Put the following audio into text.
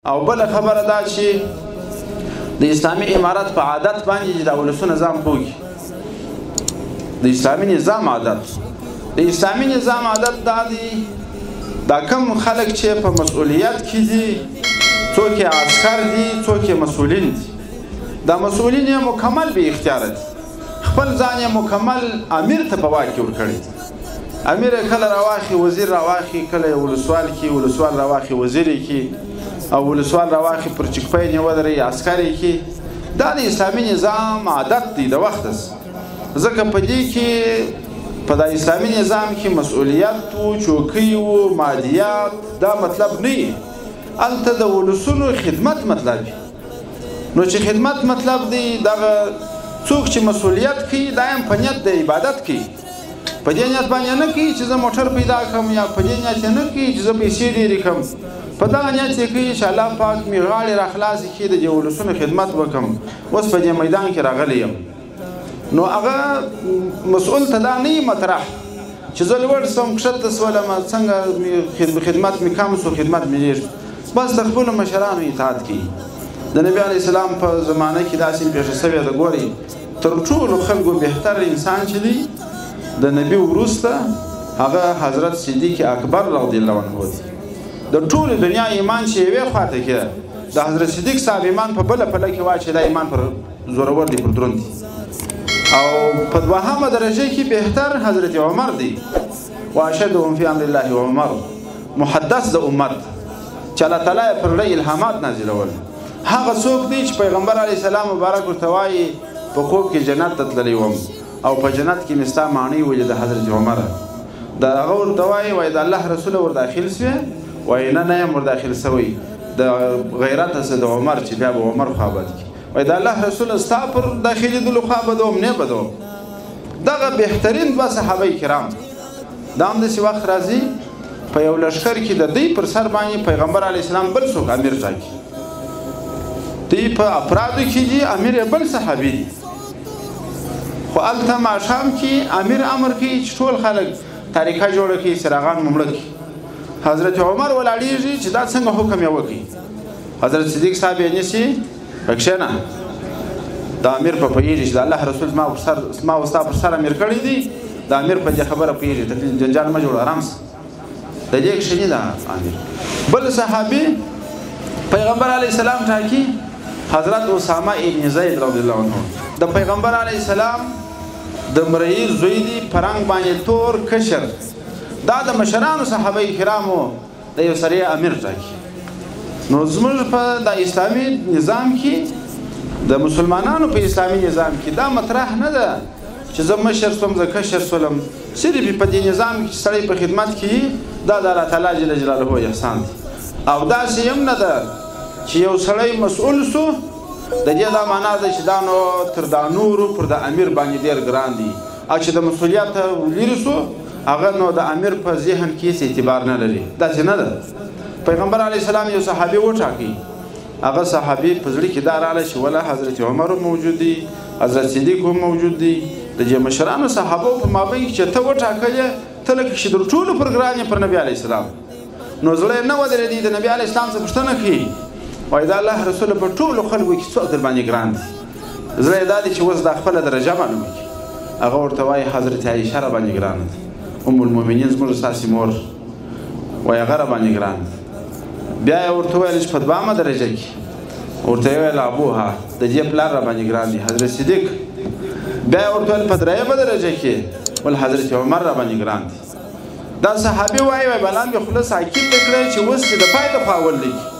او بل خبره دا چې د اسلامي امارت په عادت باندې د ولسو نظام پوهي د اسلامي نظام عادت د اسلامي نظام عادت دا دی دا کم خلک چې په مسؤلیت کې دي څوک عسکر دي څوک مسؤلین دي دا مسؤلین یې مکمل به اختیار دي خپل ځان یې مکمل امیر ته په واک کې ورکړی امیر کله راواخي وزیر راواخي کله ولسوال کې ولسوال راواخي وزیر کې او ولسوال راواخي پر چکپای نه ودرې عسکر کې دا د اسلامي نظام عادت دی د وخت ځکه په دې کې په د اسلامي نظام کې مسؤلیت او چوکۍ او مالیات دا مطلب نه دی الته د ولسونو خدمت مطلب دی نو چې خدمت مطلب دی دغه څوک چې مسؤلیت کوي دا هم په نیت د عبادت کوي په دې نیت باندې نه کوي چې زه موټر پیدا کړم یا په دې نیت نه کوي چې زه پیسې ډېرې کړم په دغه نیت یې کوي چې الله پاک مې غاړې راخلاصې کړي د دې ولسونو خدمت وکړم اوس په دې میدان کې راغلی یم نو هغه مسؤل ته دا نه مطرح چې زه لوړ سم کښته سولم څنګه خدمت مې کم سو خدمت مې ډېر بس د خپلو مشرانو اطاعت کوي د نبي علیه السلام په زمانه کې داسې پېښه شوې ده ګورئ تر ټولو خلکو بهتر انسان چې دی د نبي وروسته هغه حضرت صدیق اکبر رضی الله عنه دی د ټولې دنیا ایمان چې یوې خواته کې د حضرت صدیق صاحب ایمان په بله پله کې واچي دا ایمان پر زورور دی پر دروند دی او په دوهمه درجه کې بهتر حضرت عمر دی واشهدهم فی امر الله عمر محدث د امت چې الله تعالی یې پر له الهامات نازلول هغه څوک دی چې پیغمبر علیه السلام مبارک ورته وایي په خوب کې جنت ته تللی وم او په جنت کې مې ستا ماڼۍ ولید د حضرت عمر د هغه ورته وایي د الله رسوله ور داخل سوې وایي نه نه یم ور داخل سوی د غیرت هسه د عمر چې بیا به عمر خوا بد کړي وایي د الله رسوله ستا پر داخلېدلو خوا بدوم نه بدوم دغه بهترین دوه صحابه کرام دا هم داسې وخت راځي په یو لښکر کې د دوی پر سر باندې پیغمبر علیه السلام بل څوک امیر ټاکي دوی په افرادو کې دي امیر یې بل صحابي دي خو هلته ماښام کې امیر امر کوي چې ټول خلک تاریکه جوړه کړي څراغان ممړه کړي حضرت عمر ولاړېږي چې دا څنګه حکم یې وکړي حضرت صدیق صاحب یې نیسي کښېنه د امیر په پوهېږي چې د الله رسول زما او ستا پر سر امیر کړی دی د امیر په دې خبره پوهېږي تکلیف جنجال مه جوړه آرام سه د دې کښېني د امیر بل صحابي پیغمبر علیه السلام ټاکي حضرت اسامه ابن زید رضی الله عنه د پیغمبر علیه السلام د مرئی زوی دی پرنګ باندې تور کشر دا د مشرانو صحابه کرامو د یو سری امیر ټاکي نو زموږ په د اسلامي نظام کې د مسلمانانو په اسلامي نظام کې دا مطرح نه ده چې زه مشر سوم زه کشر سولم صرف په دې نظام کې سړی په خدمت کې دا د الله تعالی جل جلاله احسان دی او داسې هم نه ده چې یو سړی مسؤل سو د دې دا معنا ده چې دا نو تر دا نورو پر د امیر باندې ډېر ګران دي او چې د مسؤلیت لرې سو هغه نو د امیر په ذهن کې اعتبار نه لري داسې نه ده پیغمبر علیه السلام یو صحابي وټاکي هغه صحابي په زړه کې دا راغله چې ولا حضرت عمر موجود دی حضرت صدیق هم موجود دی د دې مشرانو صحابو په مابین کې چې ته وټاکلې ته لکه چې در ټولو پر ګران یې پر نبي علیه السلام نو زړه یې نه ودرېدی د نبي علیه السلام څخه پوښتنه کوي وایي د الله رسول په ټولو خلکو کې څوک در باندې ګران دي زړه یې دا دی چې اوس دا خپله درجه معلومه کړي هغه ورته وایي حضرت عایشه را باندې ګرانه ده ام المؤمنین زموږ ستاسې مور وایي هغه را باندې ګران ده بیا یې ورته ویل چې په دویمه درجه کې ورته یې ویل ابوها د دې پلار را باندې ګران دي حضرت صدیق بیا یې ورته ویل په درېیمه درجه کې ول حضرت عمر را باندې ګران دي دا صحابي وایي بلان مې خوله ساکت کړی چې اوس چې د پای لخوا ولګي